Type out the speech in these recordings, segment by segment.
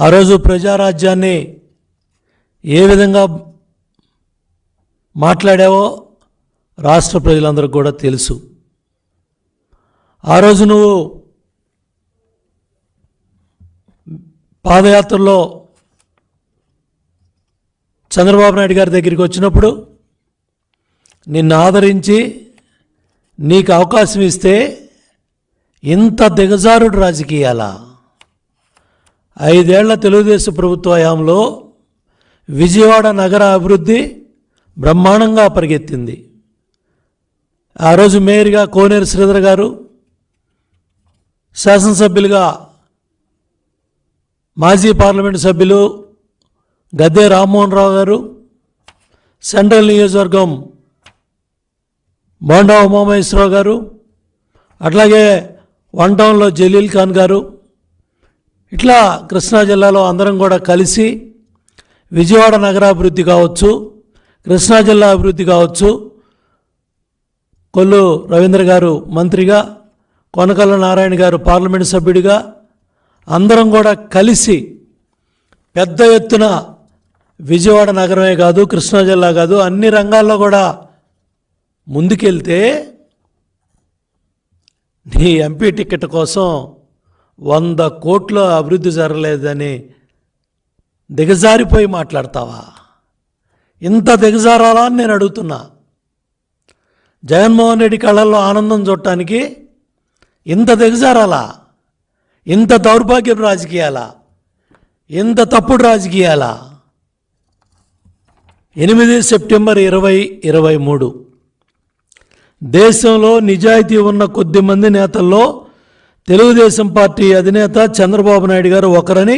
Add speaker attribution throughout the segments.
Speaker 1: ఆ రోజు ప్రజారాజ్యాన్ని ఏ విధంగా మాట్లాడావో రాష్ట్ర ప్రజలందరికీ కూడా తెలుసు. ఆ రోజు నువ్వు పాదయాత్రలో చంద్రబాబు నాయుడు గారి దగ్గరికి వచ్చినప్పుడు నిన్ను ఆదరించి నీకు అవకాశం ఇస్తే ఇంత దిగజారుడు రాజకీయాలా? 5 ఏళ్ల తెలుగుదేశం ప్రభుత్వ హయాంలో విజయవాడ నగర అభివృద్ధి బ్రహ్మాండంగా పరిగెత్తింది. ఆ రోజు మేయర్గా కోనేరు శ్రీధర్ గారు, శాసనసభ్యులుగా మాజీ పార్లమెంటు సభ్యులు గద్దె రామ్మోహన్ రావు గారు, సెంట్రల్ నియోజకవర్గం బోండా ఉమామహేశ్వరరావు గారు, అట్లాగే వన్ టౌన్లో జలీల్ ఖాన్ గారు, ఇట్లా కృష్ణా జిల్లాలో అందరం కూడా కలిసి విజయవాడ నగరాభివృద్ధి కావచ్చు, కృష్ణా జిల్లా అభివృద్ధి కావచ్చు, కొల్లు రవీంద్ర గారు మంత్రిగా, కొనకళ్ళ నారాయణ గారు పార్లమెంటు సభ్యుడిగా అందరం కూడా కలిసి పెద్ద ఎత్తున విజయవాడ నగరమే కాదు, కృష్ణా జిల్లా కాదు, అన్ని రంగాల్లో కూడా ముందుకెళ్తే నీ ఎంపీ టికెట్ కోసం 100 కోట్ల అభివృద్ధి జరగలేదని దిగజారిపోయి మాట్లాడతావా? ఇంత దిగజారాలా అని నేను అడుగుతున్నా. జగన్మోహన్ రెడ్డి కళ్ళల్లో ఆనందం చూడటానికి ఇంత దిగజారాలా? ఇంత దౌర్భాగ్యపు రాజకీయాలా? ఇంత తప్పుడు రాజకీయాలా? 8 సెప్టెంబర్ 2023 దేశంలో నిజాయితీ ఉన్న కొద్దిమంది నేతల్లో తెలుగుదేశం పార్టీ అధినేత చంద్రబాబు నాయుడు గారు ఒకరని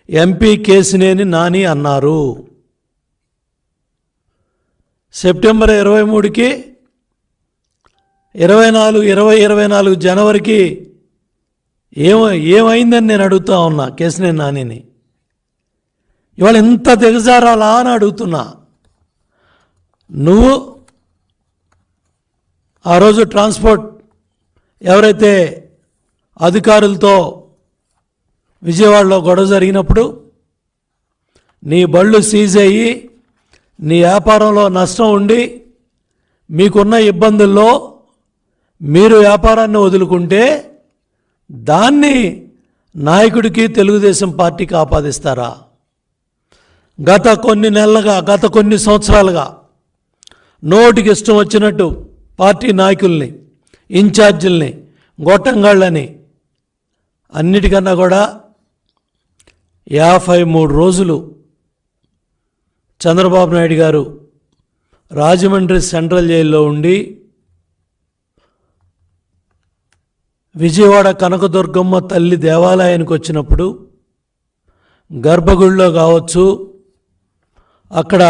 Speaker 1: ఎంపీ కేశినేని నాని అన్నారు. సెప్టెంబర్ 23కి 2024 జనవరికి ఏమైందని నేను అడుగుతా ఉన్నా కేశినేని నానిని. ఇవాళ ఇంత దిగజారాలా అని అడుగుతున్నా. నువ్వు ఆ రోజు ట్రాన్స్పోర్ట్ ఎవరైతే అధికారులతో విజయవాడలో గొడవ జరిగినప్పుడు నీ బళ్ళు సీజ్ అయ్యి నీ వ్యాపారంలో నష్టం ఉండి మీకున్న ఇబ్బందుల్లో మీరు వ్యాపారాన్ని వదులుకుంటే దాన్ని నాయకుడికి తెలుగుదేశం పార్టీకి ఆపాదిస్తారా? గత కొన్ని సంవత్సరాలుగా నోటికి ఇష్టం వచ్చినట్టు పార్టీ నాయకుల్ని, ఇన్ఛార్జీల్ని, గొట్టంగాళ్ళని అన్నిటికన్నా కూడా 53 రోజులు చంద్రబాబు నాయుడు గారు రాజమండ్రి సెంట్రల్ జైల్లో ఉండి విజయవాడ కనకదుర్గమ్మ తల్లి దేవాలయానికి వచ్చినప్పుడు గర్భగుడిలో కావచ్చు, అక్కడ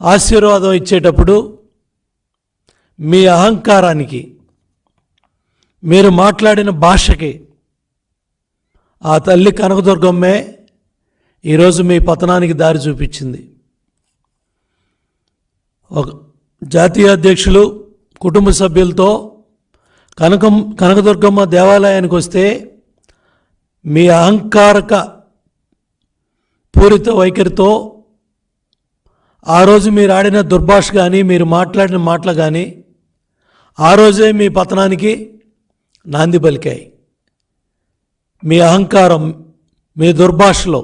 Speaker 1: ఆశీర్వాదం ఇచ్చేటప్పుడు మీ అహంకారానికి, మీరు మాట్లాడిన భాషకి ఆ తల్లి కనకదుర్గమ్మే ఈరోజు మీ పతనానికి దారి చూపించింది. ఒక జాతీయ అధ్యక్షులు కుటుంబ సభ్యులతో కనకదుర్గమ్మ దేవాలయానికి వస్తే మీ అహంకారక పూరిత వైఖరితో ఆ రోజు మీరు ఆడిన దుర్భాష కానీ, మీరు మాట్లాడిన మాటలు కానీ ఆ రోజే మీ పతనానికి నాంది పలికాయి. మీ అహంకారం, మీ దుర్భాషలో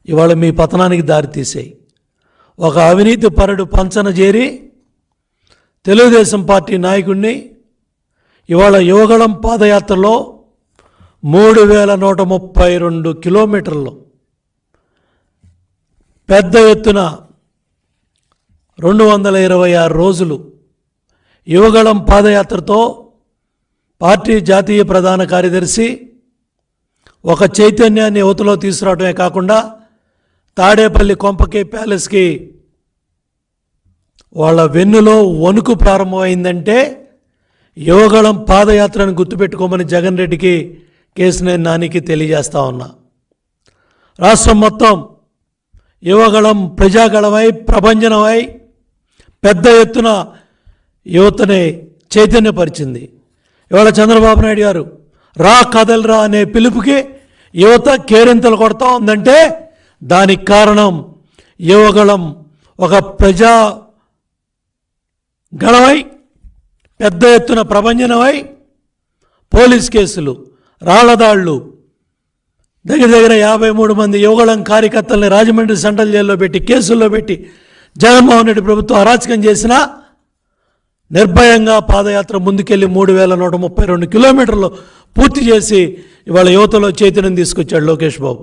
Speaker 1: ఇవాళ మీ పతనానికి దారితీసాయి. ఒక అవినీతి పరుడు పంచన చేరి తెలుగుదేశం పార్టీ నాయకుడిని ఇవాళ యువగళం పాదయాత్రలో 3132 కిలోమీటర్లు పెద్ద ఎత్తున 226 రోజులు యువగళం పాదయాత్రతో పార్టీ జాతీయ ప్రధాన కార్యదర్శి ఒక చైతన్యాన్ని యువతలో తీసుకురావడమే కాకుండా తాడేపల్లి కొంపకి ప్యాలెస్కి వాళ్ళ వెన్నులో వణుకు ప్రారంభమైందంటే యువగళం పాదయాత్రను గుర్తుపెట్టుకోమని జగన్ రెడ్డికి, కేశినేని నానికి తెలియజేస్తా ఉన్నా. రాష్ట్రం మొత్తం యువగళం ప్రజాగళమై, ప్రభంజనమై పెద్ద ఎత్తున యువతని చైతన్యపరిచింది. ఇవాళ చంద్రబాబు నాయుడు గారు రా కదలరా అనే పిలుపుకి యువత కేరింతలు కొడతా ఉందంటే దానికి కారణం యువగళం ఒక ప్రజా గళమై పెద్ద ఎత్తున ప్రభంజనమై పోలీస్ కేసులు, రాళ్లదాళ్లు, దగ్గర 53 మంది యువగళం కార్యకర్తల్ని రాజమండ్రి సెంట్రల్ జైల్లో పెట్టి కేసుల్లో పెట్టి జగన్మోహన్ రెడ్డి ప్రభుత్వం అరాచకం చేసినా నిర్భయంగా పాదయాత్ర ముందుకెళ్ళి 3132 కిలోమీటర్లు పూర్తి చేసి ఇవాళ యువతలో చైతన్యం తీసుకొచ్చాడు లోకేష్ బాబు.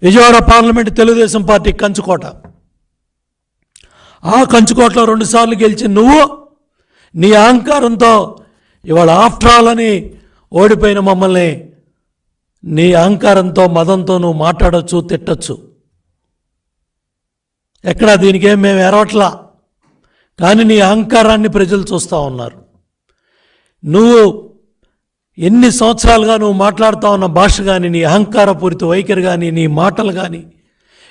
Speaker 1: విజయవాడ పార్లమెంట్ తెలుగుదేశం పార్టీ కంచుకోట. ఆ కంచుకోటలో 2 సార్లు గెలిచి నువ్వు నీ అహంకారంతో ఇవాళ ఆఫ్టర్ ఆల్ అని ఓడిపోయిన మమ్మల్ని నీ అహంకారంతో మదంతో నువ్వు మాట్లాడచ్చు, తిట్టచ్చు. ఎక్కడా దీనికేం మేము ఎరవట్లా, కానీ నీ అహంకారాన్ని ప్రజలు చూస్తూ ఉన్నారు. నువ్వు ఎన్ని సంవత్సరాలుగా నువ్వు మాట్లాడుతూ ఉన్న భాష కానీ, నీ అహంకారపూరిత వైఖరి కానీ, నీ మాటలు కానీ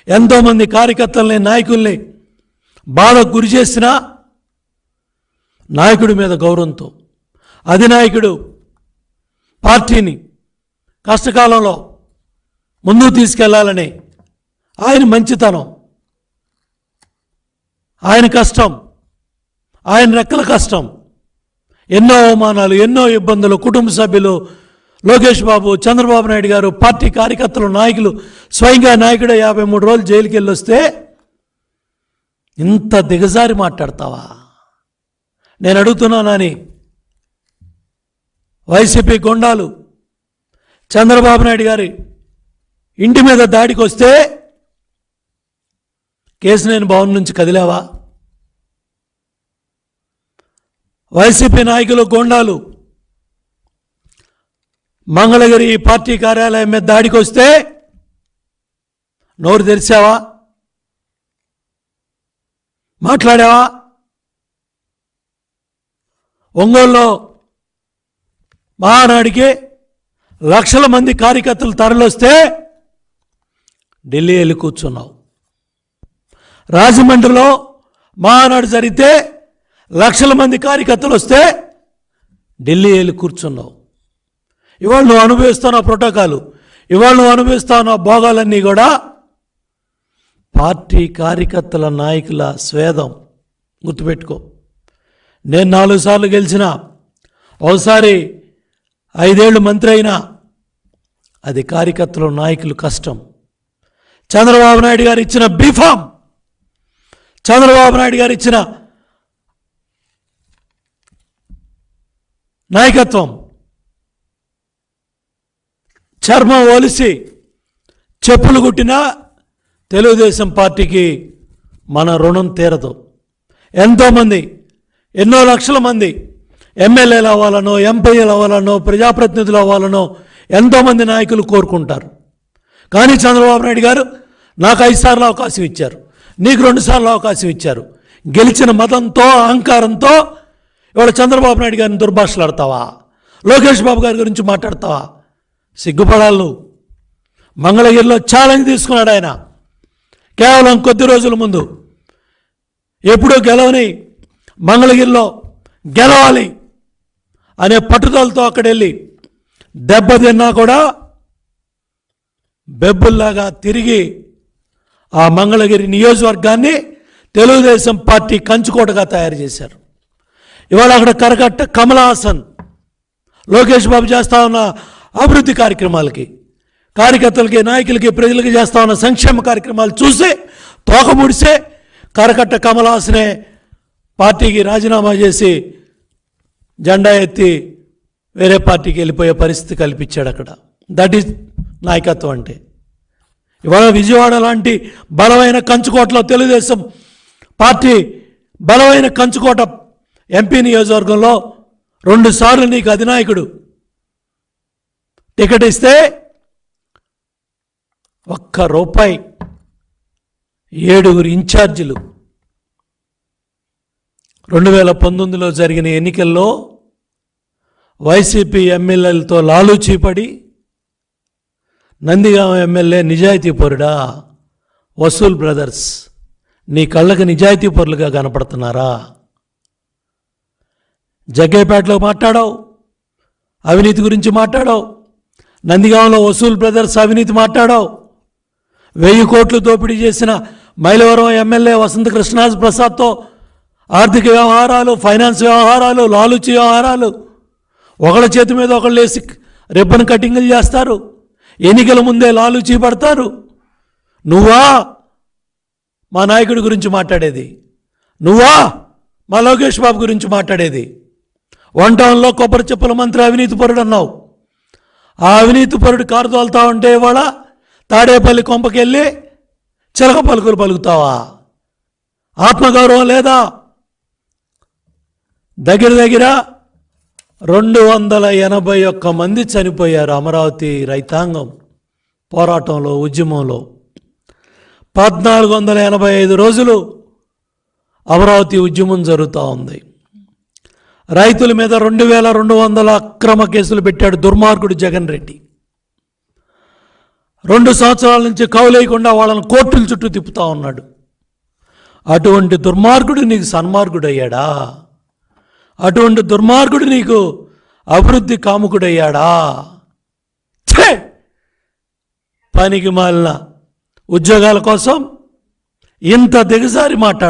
Speaker 1: ఎంతోమంది కార్యకర్తల్ని, నాయకుల్ని బాధకు గురి చేసినా నాయకుడి మీద గౌరవంతో, అధినాయకుడు పార్టీని కష్టకాలంలో ముందుకు తీసుకెళ్లాలని ఆయన మంచితనం, ఆయన కష్టం, ఆయన రెక్కల కష్టం, ఎన్నో అవమానాలు, ఎన్నో ఇబ్బందులు, కుటుంబ సభ్యులు, లోకేష్ బాబు, చంద్రబాబు నాయుడు గారు, పార్టీ కార్యకర్తలు, నాయకులు, స్వయంగా నాయకుడే 53 రోజులు జైలుకి వెళ్ళి వస్తే ఇంత దిగజారి మాట్లాడతావా? నేను అడుగుతున్నానని వైసీపీ గుండాలు చంద్రబాబు నాయుడు గారి ఇంటి మీద దాడికి వస్తే కేశినేని భవన్ నుంచి కదిలావా? వైసీపీ నాయకులు గోండాలు మంగళగిరి పార్టీ కార్యాలయం మీద దాడికి వస్తే నోరు తెరిచావా? మాట్లాడావా? ఒంగోలులో మహానాడికి లక్షల మంది కార్యకర్తలు తరలిస్తే ఢిల్లీ వెళ్ళి కూర్చున్నావు. రాజమండ్రిలో మహానాడు జరిగితే లక్షల మంది కార్యకర్తలు వస్తే ఢిల్లీ వెళ్ళి కూర్చున్నావు. ఇవాళ నువ్వు అనుభవిస్తున్న ప్రోటోకాలు, ఇవాళ నువ్వు అనుభవిస్తున్న భోగాలన్నీ కూడా పార్టీ కార్యకర్తల నాయకుల స్వేదం. గుర్తుపెట్టుకో. నేను 4 సార్లు గెలిచిన, ఒకసారి 5 ఏళ్ళు మంత్రి అయినా అది కార్యకర్తల నాయకులు కష్టం. చంద్రబాబు నాయుడు గారు ఇచ్చిన బీఫామ్, చంద్రబాబు నాయుడు గారు ఇచ్చిన నాయకత్వం చర్మం ఒలిసి చెప్పులు కుట్టినా తెలుగుదేశం పార్టీకి మన రుణం తీరదు. ఎంతోమంది, ఎన్నో లక్షల మంది ఎమ్మెల్యేలు అవ్వాలనో, ఎంపీలు అవ్వాలనో, ప్రజాప్రతినిధులు అవ్వాలనో ఎంతోమంది నాయకులు కోరుకుంటారు. కానీ చంద్రబాబు నాయుడు గారు నాకు 5 సార్లు అవకాశం ఇచ్చారు, నీకు 2 సార్లు అవకాశం ఇచ్చారు. గెలిచిన మతంతో, అహంకారంతో ఇవాళ చంద్రబాబు నాయుడు గారిని దుర్భాషలాడతావా? లోకేష్ బాబు గారి గురించి మాట్లాడతావా? సిగ్గుపడాలి నువ్వు. మంగళగిరిలో ఛాలెంజ్ తీసుకున్నాడు ఆయన కేవలం కొద్ది రోజుల ముందు. ఎప్పుడూ గెలవని మంగళగిరిలో గెలవాలి అనే పట్టుదలతో అక్కడెళ్ళి దెబ్బతిన్నా కూడా బెబ్బుల్లాగా తిరిగి ఆ మంగళగిరి నియోజకవర్గాన్ని తెలుగుదేశం పార్టీ కంచుకోటగా తయారు చేశారు. ఇవాళ అక్కడ కరకట్ట కమల్ హాసన్, లోకేష్ బాబు చేస్తా ఉన్న అభివృద్ధి కార్యక్రమాలకి, కార్యకర్తలకి, నాయకులకి, ప్రజలకి చేస్తా ఉన్న సంక్షేమ కార్యక్రమాలు చూసి తోక ముడిసే కరకట్ట కమల్ హాసనే పార్టీకి రాజీనామా చేసి జెండా ఎత్తి వేరే పార్టీకి వెళ్ళిపోయే పరిస్థితి కల్పించాడు అక్కడ. దట్ ఈజ్ నాయకత్వం అంటే. ఇవాళ విజయవాడ లాంటి బలమైన కంచుకోటలో తెలుగుదేశం పార్టీ బలమైన కంచుకోట ఎంపీ నియోజకవర్గంలో 2 సార్లు నీకు అధినాయకుడు టికెట్ ఇస్తే ₹1 7 ఇన్ఛార్జీలు 2019లో జరిగిన ఎన్నికల్లో వైసీపీ ఎమ్మెల్యేలతో లాలూచీపడి నందిగామ ఎమ్మెల్యే నిజాయితీ పరుడా? వసూల్ బ్రదర్స్ నీ కళ్ళకి నిజాయితీ పరులుగా కనపడుతున్నారా? జగ్గయ్యపేటలో మాట్లాడావు, అవినీతి గురించి మాట్లాడావు. నందిగాంలో వసూల్ బ్రదర్స్ అవినీతి మాట్లాడావు. 1000 కోట్లు దోపిడీ చేసిన మైలవరం ఎమ్మెల్యే వసంత కృష్ణరాజు ప్రసాద్తో ఆర్థిక వ్యవహారాలు, ఫైనాన్స్ వ్యవహారాలు, లాలూచి వ్యవహారాలు, ఒకళ్ళ చేతి మీద ఒకళ్ళు వేసి రిబ్బన్ కటింగులు చేస్తారు. ఎన్నికల ముందే లాలూచి పడతారు. నువ్వా మా నాయకుడి గురించి మాట్లాడేది? నువ్వా మా లోకేష్ బాబు గురించి మాట్లాడేది? 1 టౌన్లో కొబ్బరి చెప్పుల మంత్రి అవినీతి పరుడు అన్నావు. ఆ అవినీతి పరుడు కారు తోలుతా ఉంటే ఇవాళ తాడేపల్లి కొంపకెళ్ళి చిలక పలుకులు పలుకుతావా? ఆత్మగౌరవం లేదా? దగ్గర 281 మంది చనిపోయారు అమరావతి రైతాంగం పోరాటంలో, ఉద్యమంలో. 1485 రోజులు అమరావతి ఉద్యమం జరుగుతూ ఉంది. రైతుల మీద 2200 అక్రమ కేసులు పెట్టాడు దుర్మార్గుడు జగన్ రెడ్డి. 2 సంవత్సరాల నుంచి కౌలేయకుండా వాళ్ళని కోర్టుల చుట్టూ తిప్పుతా ఉన్నాడు. అటువంటి దుర్మార్గుడు నీకు సన్మార్గుడయ్యాడా? అటువంటి దుర్మార్గుడు నీకు అభివృద్ధి కాముకుడయ్యాడా? పనికి మాలిన ఉద్యోగాల కోసం ఇంత దిగజారి మాట్లాడు.